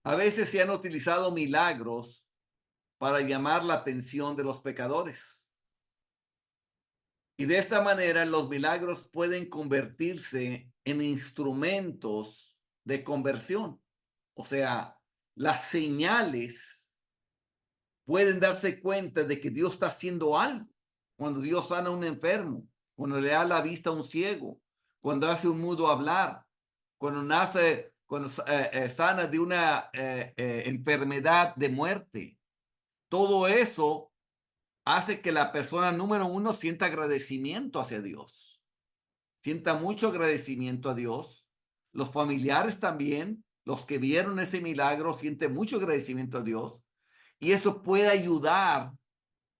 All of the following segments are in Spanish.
A veces se han utilizado milagros para llamar la atención de los pecadores. Y de esta manera los milagros pueden convertirse en instrumentos de conversión. O sea, las señales pueden darse cuenta de que Dios está haciendo algo. Cuando Dios sana a un enfermo, cuando le da la vista a un ciego, cuando hace un mudo hablar, cuando sana de una enfermedad de muerte. Todo eso hace que la persona número uno sienta agradecimiento hacia Dios, sienta mucho agradecimiento a Dios. Los familiares también, los que vieron ese milagro, sienten mucho agradecimiento a Dios. Y eso puede ayudar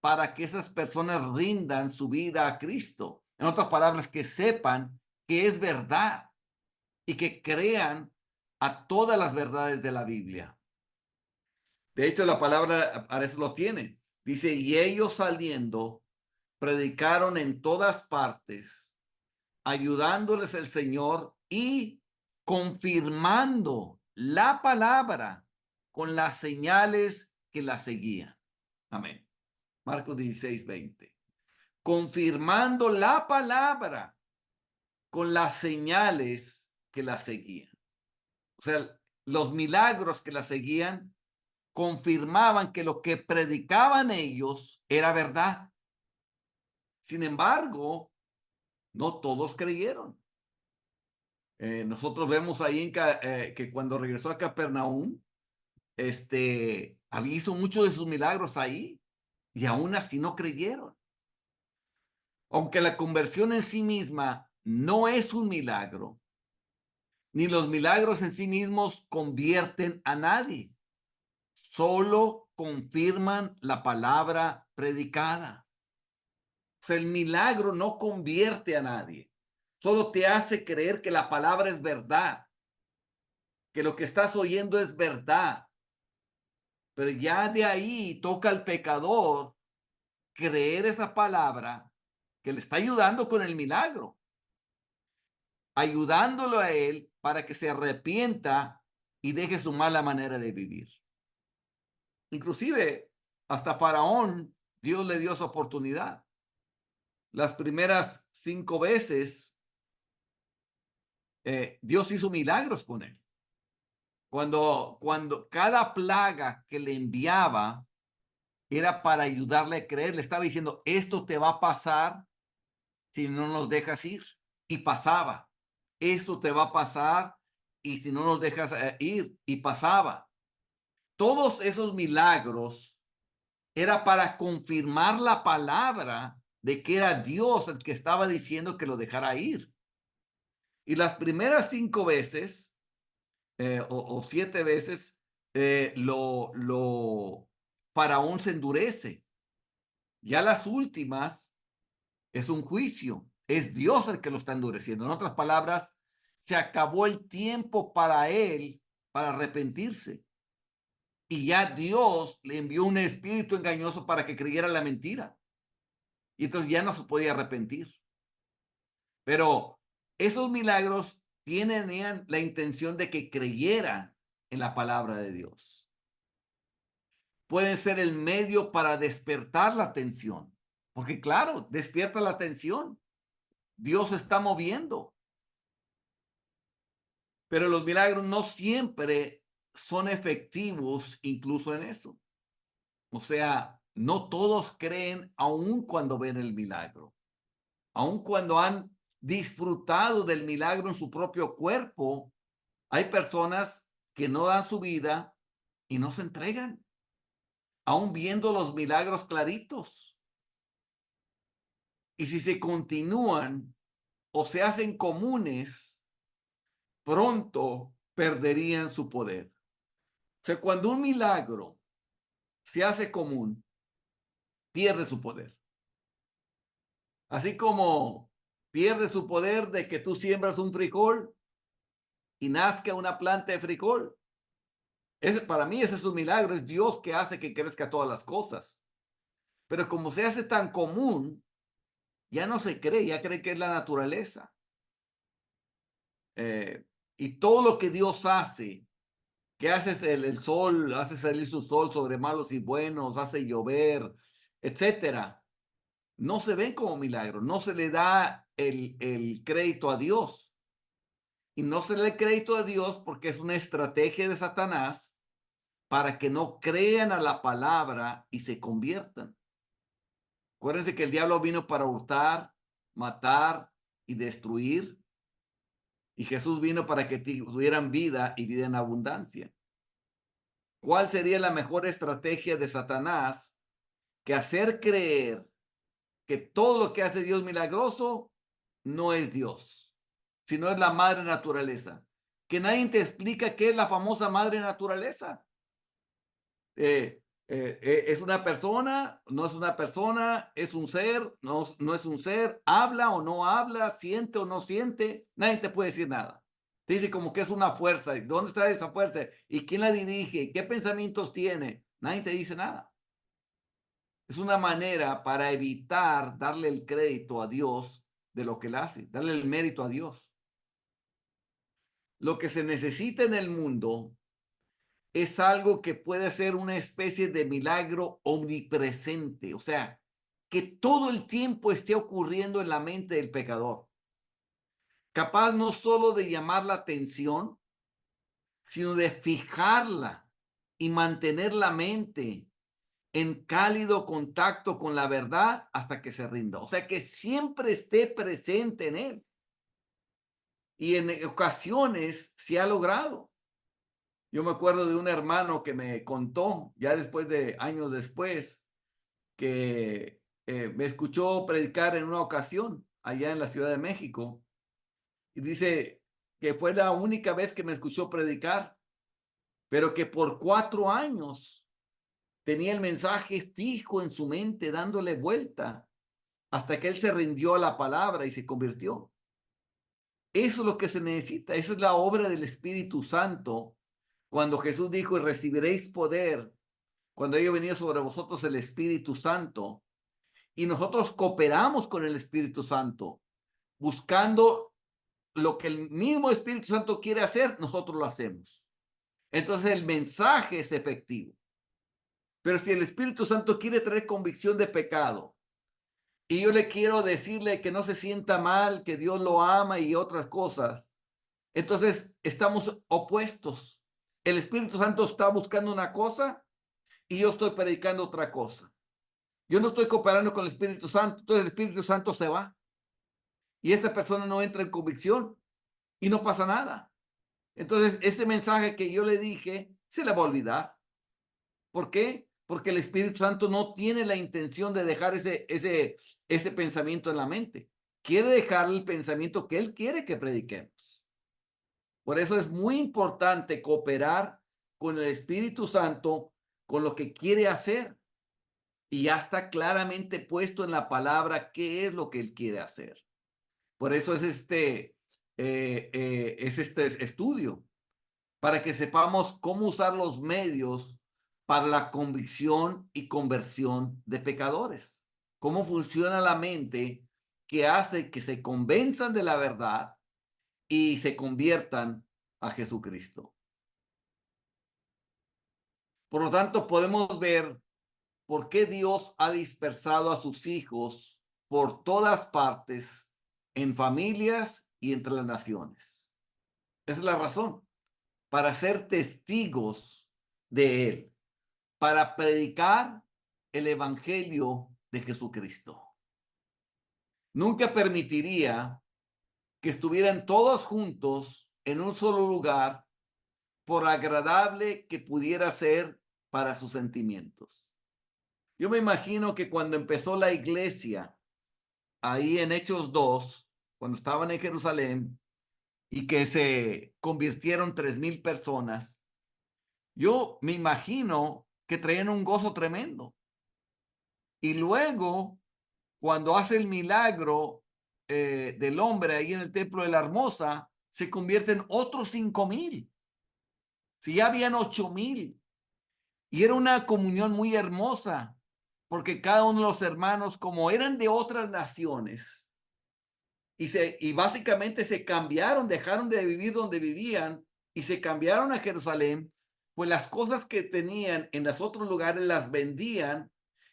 para que esas personas rindan su vida a Cristo. En otras palabras, que sepan que es verdad y que crean a todas las verdades de la Biblia. De hecho, la palabra para eso lo tiene. Dice, y ellos saliendo, predicaron en todas partes, ayudándoles el Señor y confirmando la palabra con las señales que la seguían. Amén. Marcos 16:20. Confirmando la palabra con las señales que la seguían. O sea, los milagros que la seguían confirmaban que lo que predicaban ellos era verdad. Sin embargo, no todos creyeron. Nosotros vemos ahí que cuando regresó a Capernaum, hizo muchos de sus milagros ahí y aún así no creyeron. Aunque la conversión en sí misma no es un milagro, ni los milagros en sí mismos convierten a nadie, solo confirman la palabra predicada. O sea, el milagro no convierte a nadie, solo te hace creer que la palabra es verdad, que lo que estás oyendo es verdad. Pero ya de ahí toca al pecador creer esa palabra que le está ayudando con el milagro, ayudándolo a él para que se arrepienta y deje su mala manera de vivir. Inclusive, hasta Faraón, Dios le dio su oportunidad. Las primeras 5 veces, Dios hizo milagros con él. Cuando cada plaga que le enviaba era para ayudarle a creer, le estaba diciendo, esto te va a pasar si no nos dejas ir. Y pasaba. Esto te va a pasar y si no nos dejas ir. Y pasaba. Todos esos milagros era para confirmar la palabra de que era Dios el que estaba diciendo que lo dejara ir. Y las primeras 5 veces o 7 veces, Faraón se endurece. Ya las últimas es un juicio. Es Dios el que lo está endureciendo. En otras palabras, se acabó el tiempo para él para arrepentirse. Y ya Dios le envió un espíritu engañoso para que creyera la mentira. Y entonces ya no se podía arrepentir. Pero esos milagros tienen la intención de que creyeran en la palabra de Dios. Pueden ser el medio para despertar la atención. Porque claro, despierta la atención. Dios se está moviendo. Pero los milagros no siempre son efectivos incluso en eso. O sea, no todos creen aun cuando ven el milagro. Aun cuando han disfrutado del milagro en su propio cuerpo, hay personas que no dan su vida y no se entregan, aun viendo los milagros claritos. Y si se continúan o se hacen comunes, pronto perderían su poder. O sea, cuando un milagro se hace común, pierde su poder. Así como pierde su poder de que tú siembras un frijol y nazca una planta de frijol. Para mí ese es un milagro, es Dios que hace que crezca todas las cosas. Pero como se hace tan común, ya no se cree, ya cree que es la naturaleza. Y todo lo que Dios hace que haces el sol, hace salir su sol sobre malos y buenos, hace llover, etcétera, no se ven como milagros, no se le da el crédito a Dios. Y no se le da crédito a Dios porque es una estrategia de Satanás para que no crean a la palabra y se conviertan. Acuérdense que el diablo vino para hurtar, matar y destruir. Y Jesús vino para que tuvieran vida y vida en abundancia. ¿Cuál sería la mejor estrategia de Satanás que hacer creer que todo lo que hace Dios milagroso no es Dios, sino es la madre naturaleza? Que nadie te explica qué es la famosa madre naturaleza. ¿Es una persona? ¿No es una persona? ¿Es un ser? ¿No es un ser? ¿Habla o no habla? ¿Siente o no siente? Nadie te puede decir nada. Te dice como que es una fuerza. ¿Dónde está esa fuerza? ¿Y quién la dirige? ¿Qué pensamientos tiene? Nadie te dice nada. Es una manera para evitar darle el crédito a Dios de lo que él hace, darle el mérito a Dios. Lo que se necesita en el mundo es algo que puede ser una especie de milagro omnipresente, o sea, que todo el tiempo esté ocurriendo en la mente del pecador, capaz no solo de llamar la atención, sino de fijarla y mantener la mente en cálido contacto con la verdad hasta que se rinda. O sea, que siempre esté presente en él. Y en ocasiones se ha logrado. Yo me acuerdo de un hermano que me contó, ya después de años después, que me escuchó predicar en una ocasión allá en la Ciudad de México. Y dice que fue la única vez que me escuchó predicar, pero que por 4 años tenía el mensaje fijo en su mente, dándole vuelta, hasta que él se rindió a la palabra y se convirtió. Eso es lo que se necesita. Esa es la obra del Espíritu Santo. Cuando Jesús dijo, y recibiréis poder, cuando haya venido sobre vosotros el Espíritu Santo, y nosotros cooperamos con el Espíritu Santo, buscando lo que el mismo Espíritu Santo quiere hacer, nosotros lo hacemos. Entonces el mensaje es efectivo. Pero si el Espíritu Santo quiere traer convicción de pecado, y yo le quiero decirle que no se sienta mal, que Dios lo ama y otras cosas, entonces estamos opuestos. El Espíritu Santo está buscando una cosa y yo estoy predicando otra cosa. Yo no estoy cooperando con el Espíritu Santo, entonces el Espíritu Santo se va y esta persona no entra en convicción y no pasa nada. Entonces ese mensaje que yo le dije se le va a olvidar. ¿Por qué? Porque el Espíritu Santo no tiene la intención de dejar ese pensamiento en la mente. Quiere dejar el pensamiento que Él quiere que prediquemos. Por eso es muy importante cooperar con el Espíritu Santo, con lo que quiere hacer. Y ya está claramente puesto en la palabra qué es lo que Él quiere hacer. Por eso es este estudio, para que sepamos cómo usar los medios para la convicción y conversión de pecadores. Cómo funciona la mente que hace que se convenzan de la verdad y se conviertan a Jesucristo. Por lo tanto, podemos ver por qué Dios ha dispersado a sus hijos por todas partes, en familias y entre las naciones. Esa es la razón, para ser testigos de Él, para predicar el Evangelio de Jesucristo. Nunca permitiría que estuvieran todos juntos en un solo lugar, por agradable que pudiera ser para sus sentimientos. Yo me imagino que cuando empezó la iglesia, ahí en Hechos 2, cuando estaban en Jerusalén y que se convirtieron 3,000 personas, yo me imagino que traían un gozo tremendo. Y luego, cuando hace el milagro del hombre ahí en el templo de la Hermosa, se convierten otros 5,000. Si ya habían 8,000. Y era una comunión muy hermosa, porque cada uno de los hermanos, como eran de otras naciones, y básicamente se cambiaron, dejaron de vivir donde vivían y se cambiaron a Jerusalén pues las cosas que tenían en los otros lugares las vendían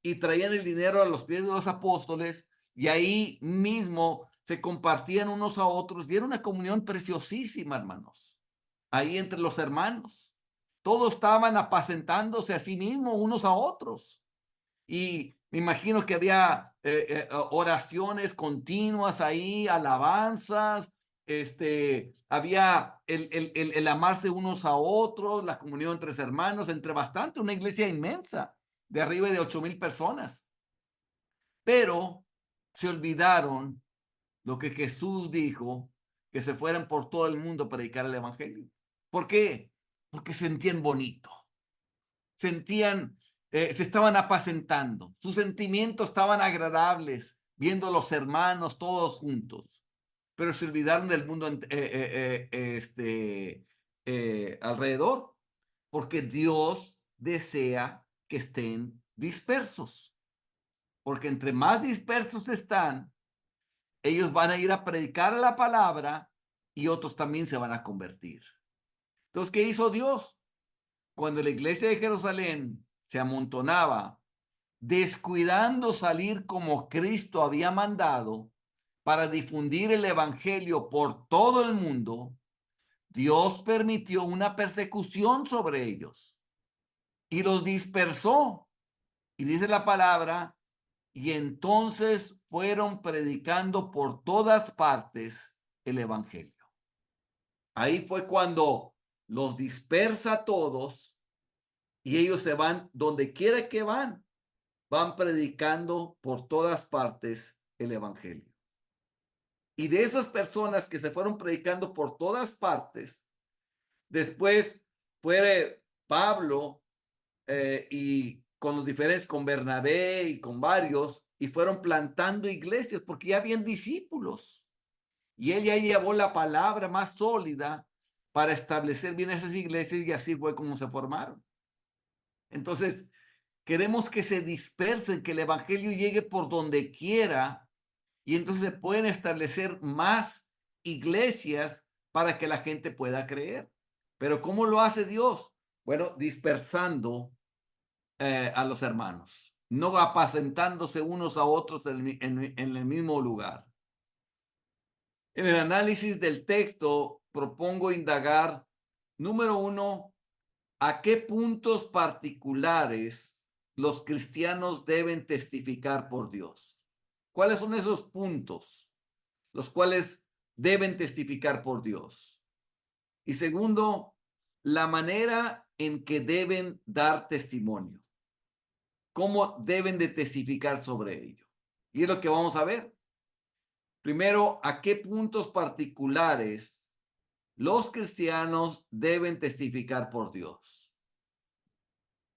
y traían el dinero a los pies de los apóstoles y ahí mismo se compartían unos a otros y era una comunión preciosísima, hermanos, ahí entre los hermanos. Todos estaban apacentándose a sí mismos unos a otros. Y me imagino que había oraciones continuas ahí, alabanzas, había el amarse unos a otros, la comunión entre hermanos, entre bastante, una iglesia inmensa, de arriba de 8,000 personas. Pero se olvidaron lo que Jesús dijo, que se fueran por todo el mundo a predicar el evangelio. ¿Por qué? Porque sentían bonito, sentían, se estaban apacentando, sus sentimientos estaban agradables, viendo a los hermanos todos juntos, pero se olvidaron del mundo alrededor, porque Dios desea que estén dispersos, porque entre más dispersos están, ellos van a ir a predicar la palabra y otros también se van a convertir. Entonces, ¿qué hizo Dios? Cuando la iglesia de Jerusalén se amontonaba, descuidando salir como Cristo había mandado para difundir el evangelio por todo el mundo, Dios permitió una persecución sobre ellos y los dispersó. Y dice la palabra, y entonces fueron predicando por todas partes el evangelio. Ahí fue cuando los dispersa a todos y ellos se van donde quiera que van predicando por todas partes el evangelio. Y de esas personas que se fueron predicando por todas partes, después fue Pablo y con los diferentes, con Bernabé y con varios, y fueron plantando iglesias porque ya habían discípulos. Y él ya llevó la palabra más sólida para establecer bien esas iglesias y así fue como se formaron. Entonces, queremos que se dispersen, que el evangelio llegue por donde quiera y entonces se pueden establecer más iglesias para que la gente pueda creer. Pero ¿cómo lo hace Dios? Bueno, dispersando a los hermanos, no apacentándose unos a otros en el mismo lugar. En el análisis del texto propongo indagar, número uno, ¿a qué puntos particulares los cristianos deben testificar por Dios? ¿Cuáles son esos puntos los cuales deben testificar por Dios? Y segundo, la manera en que deben dar testimonio. ¿Cómo deben de testificar sobre ello? Y es lo que vamos a ver. Primero, ¿a qué puntos particulares los cristianos deben testificar por Dios?